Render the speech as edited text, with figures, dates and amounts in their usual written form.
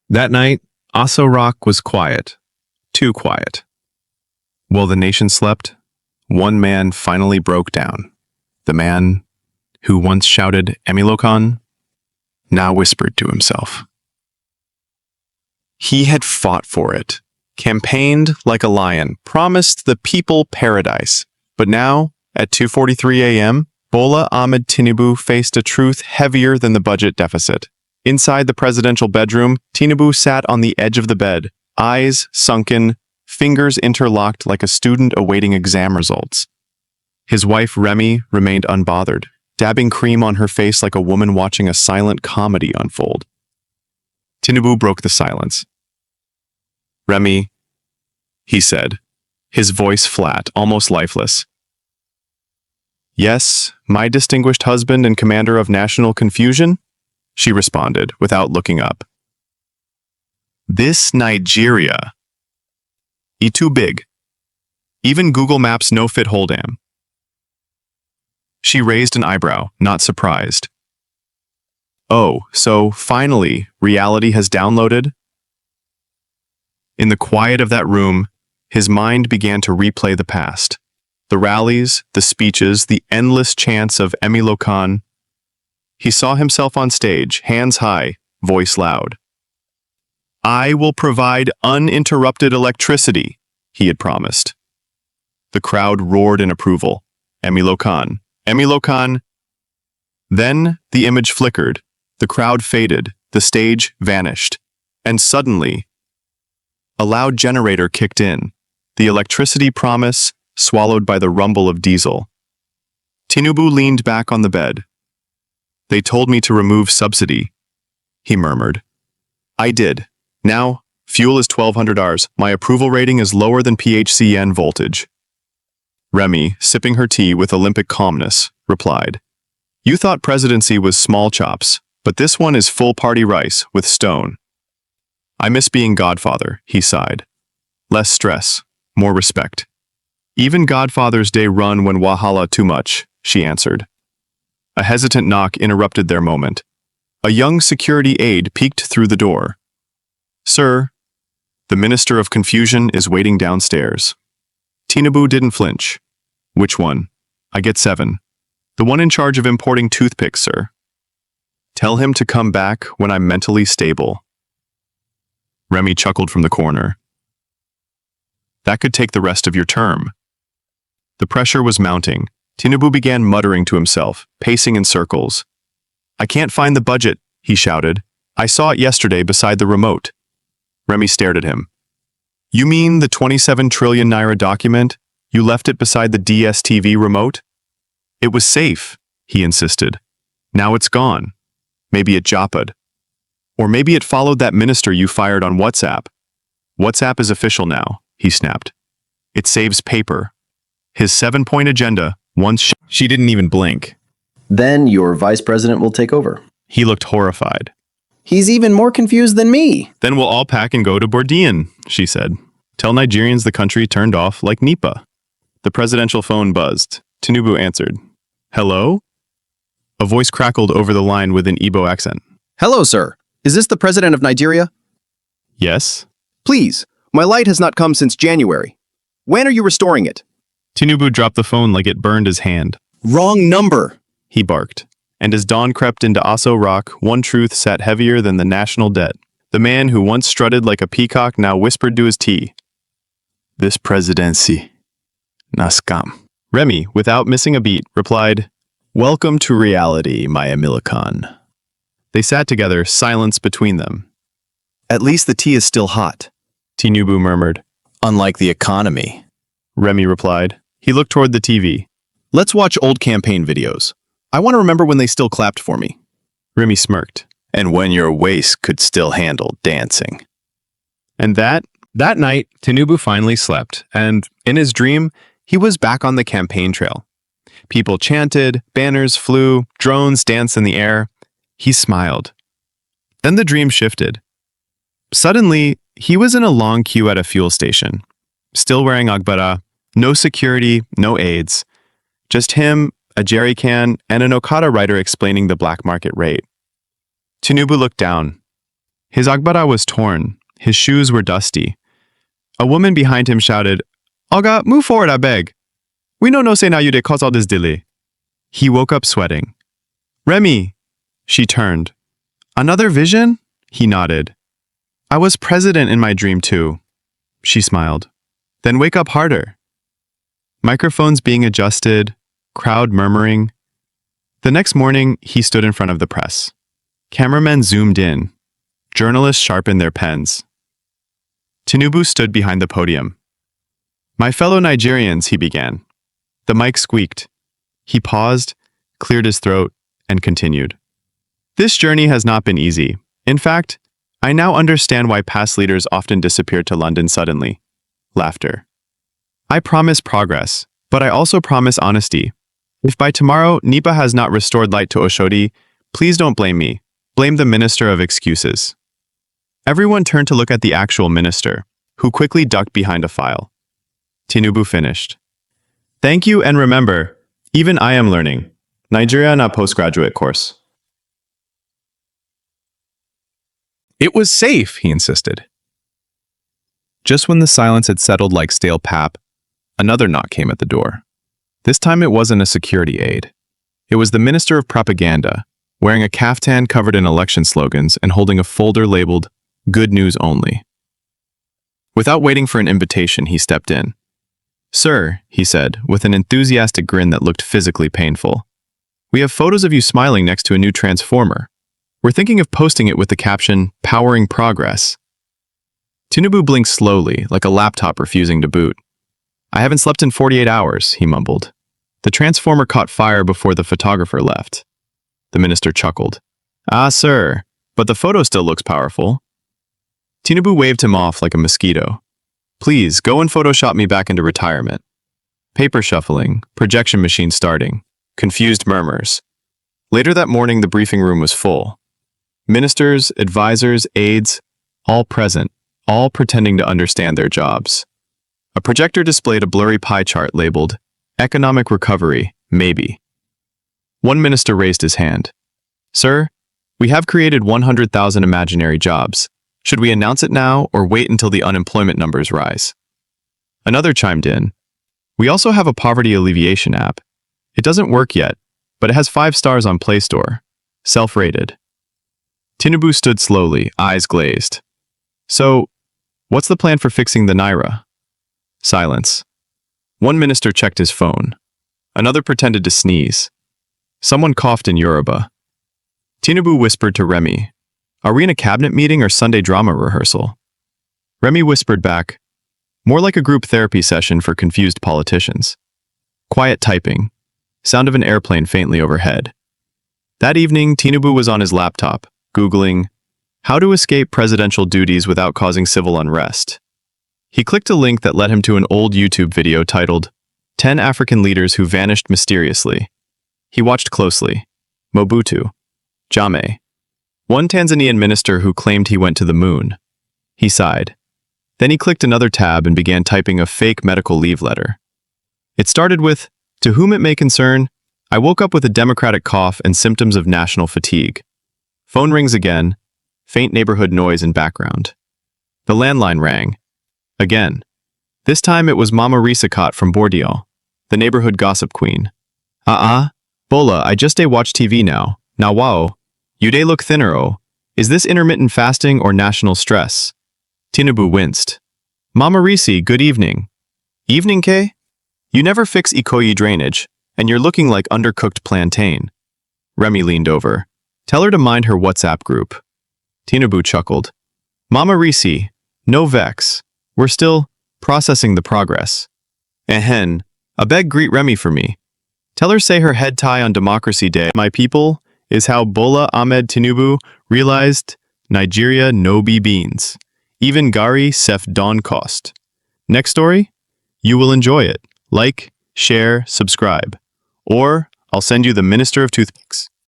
That night, Aso Rock was quiet. Too quiet. While the nation slept, one man finally broke down. The man who once shouted Emilokan now whispered to himself. He had fought for it, campaigned like a lion, promised the people paradise. But now, at 2:43 a.m., Bola Ahmed Tinubu faced a truth heavier than the budget deficit. Inside the presidential bedroom, Tinubu sat on the edge of the bed, eyes sunken, fingers interlocked like a student awaiting exam results. His wife Remy remained unbothered, dabbing cream on her face like a woman watching a silent comedy unfold. Tinubu broke the silence. "Remy," he said, his voice flat, almost lifeless. "Yes, my distinguished husband and commander of national confusion?" she responded, without looking up. "This Nigeria. Too big. Even Google Maps no fit holdam." She raised an eyebrow, not surprised. "Oh, so finally, reality has downloaded?" In the quiet of that room, his mind began to replay the past. The rallies, the speeches, the endless chants of Emilokan. He saw himself on stage, hands high, voice loud. "I will provide uninterrupted electricity," he had promised. The crowd roared in approval. Emilokan. Emilokan. Then the image flickered, the crowd faded, the stage vanished, and suddenly, a loud generator kicked in, the electricity promise swallowed by the rumble of diesel. Tinubu leaned back on the bed. "They told me to remove subsidy," he murmured. "I did. Now, fuel is 1200 Rs. My approval rating is lower than PHCN voltage." Remy, sipping her tea with Olympic calmness, replied, "You thought presidency was small chops, but this one is full party rice with stone." "I miss being godfather," he sighed. "Less stress, more respect." "Even Godfather's Day run when wahala too much," she answered. A hesitant knock interrupted their moment. A young security aide peeked through the door. "Sir, the Minister of Confusion is waiting downstairs." Tinubu didn't flinch. "Which one?" "I get 7. The one in charge of importing toothpicks, sir." "Tell him to come back when I'm mentally stable." Remy chuckled from the corner. "That could take the rest of your term." The pressure was mounting. Tinubu began muttering to himself, pacing in circles. "I can't find the budget," he shouted. "I saw it yesterday beside the remote." Remy stared at him. "You mean the 27 trillion naira document? You left it beside the DSTV remote?" "It was safe," he insisted. "Now it's gone. Maybe it joppaed. Or maybe it followed that minister you fired on WhatsApp." "WhatsApp is official now," he snapped. "It saves paper." His 7-point agenda, once she didn't even blink. "Then your vice president will take over." He looked horrified. "He's even more confused than me." "Then we'll all pack and go to Bourdieu," she said. "Tell Nigerians the country turned off like Nipa." The presidential phone buzzed. Tinubu answered. "Hello?" A voice crackled over the line with an Igbo accent. "Hello, sir. Is this the president of Nigeria?" "Yes?" "Please, my light has not come since January. When are you restoring it?" Tinubu dropped the phone like it burned his hand. "Wrong number," he barked. And as dawn crept into Aso Rock, one truth sat heavier than the national debt. The man who once strutted like a peacock now whispered to his tea. "This presidency, na scam." Remy, without missing a beat, replied, "Welcome to reality, my Emilokan." They sat together, silence between them. "At least the tea is still hot," Tinubu murmured. "Unlike the economy," Remy replied. He looked toward the TV. "Let's watch old campaign videos. I want to remember when they still clapped for me." Remy smirked. "And when your waist could still handle dancing." And that night, Tinubu finally slept, and in his dream, he was back on the campaign trail. People chanted, banners flew, drones danced in the air. He smiled. Then the dream shifted. Suddenly, he was in a long queue at a fuel station, still wearing agbara, no security, no aides. Just him, a jerry can, and an Okada rider explaining the black market rate. Tinubu looked down. His agbada was torn. His shoes were dusty. A woman behind him shouted, "Oga, move forward, I beg. We no say now you dey cause all this delay." He woke up sweating. "Remy!" She turned. "Another vision?" He nodded. "I was president in my dream too." She smiled. "Then wake up harder." Microphones being adjusted, crowd murmuring. The next morning, he stood in front of the press. Cameramen zoomed in. Journalists sharpened their pens. TINUBU stood behind the podium. "My fellow Nigerians," he began. The mic squeaked. He paused, cleared his throat, and continued. "This journey has not been easy. In fact, I now understand why past leaders often disappeared to London suddenly." Laughter. "I promise progress, but I also promise honesty. If by tomorrow NEPA has not restored light to Oshodi, please don't blame me. Blame the Minister of Excuses." Everyone turned to look at the actual minister, who quickly ducked behind a file. TINUBU finished. "Thank you, and remember, even I am learning. Nigeria na postgraduate course." It was safe, he insisted. Just when the silence had settled like stale pap, another knock came at the door. This time it wasn't a security aide. It was the Minister of Propaganda, wearing a caftan covered in election slogans and holding a folder labeled "Good News Only." Without waiting for an invitation, he stepped in. "Sir," he said, with an enthusiastic grin that looked physically painful, "we have photos of you smiling next to a new transformer. We're thinking of posting it with the caption, 'Powering Progress.'" TINUBU blinked slowly, like a laptop refusing to boot. "I haven't slept in 48 hours, he mumbled. "The transformer caught fire before the photographer left." The minister chuckled. "Ah, sir, but the photo still looks powerful." TINUBU waved him off like a mosquito. "Please, go and Photoshop me back into retirement." Paper shuffling, projection machine starting, confused murmurs. Later that morning, the briefing room was full. Ministers, advisors, aides, all present, all pretending to understand their jobs. A projector displayed a blurry pie chart labeled, "Economic Recovery, Maybe." One minister raised his hand. "Sir, we have created 100,000 imaginary jobs. Should we announce it now or wait until the unemployment numbers rise?" Another chimed in. "We also have a poverty alleviation app. It doesn't work yet, but it has 5 stars on Play Store. Self-rated." TINUBU stood slowly, eyes glazed. "So, what's the plan for fixing the Naira?" Silence. One minister checked his phone. Another pretended to sneeze. Someone coughed in Yoruba. TINUBU whispered to Remy, "Are we in a cabinet meeting or Sunday drama rehearsal?" Remy whispered back, "More like a group therapy session for confused politicians." Quiet typing. Sound of an airplane faintly overhead. That evening, TINUBU was on his laptop, Googling, "How to escape presidential duties without causing civil unrest." He clicked a link that led him to an old YouTube video titled, 10 African Leaders Who Vanished Mysteriously. He watched closely. Mobutu. Jammeh. One Tanzanian minister who claimed he went to the moon. He sighed. Then he clicked another tab and began typing a fake medical leave letter. It started with, "To whom it may concern, I woke up with a democratic cough and symptoms of national fatigue." Phone rings again, faint neighborhood noise in background. The landline rang. Again. This time it was Mama Risakot from Bordeaux, the neighborhood gossip queen. Bola, I just dey watch TV now. Now wow. You dey look thinner oh. Is this intermittent fasting or national stress?" TINUBU winced. "Mama Risi, good evening." "Evening, K? You never fix Ikoyi drainage, and you're looking like undercooked plantain." Remy leaned over. "Tell her to mind her WhatsApp group." TINUBU chuckled. "Mama Risi, no vex. We're still processing the progress." "Ehen, a beg greet Remy for me. Tell her say her head tie on Democracy Day, my people, is how Bola Ahmed Tinubu realized Nigeria no be beans. Even Gari Sef Don cost." Next story? You will enjoy it. Like, share, subscribe. Or I'll send you the Minister of Toothpicks.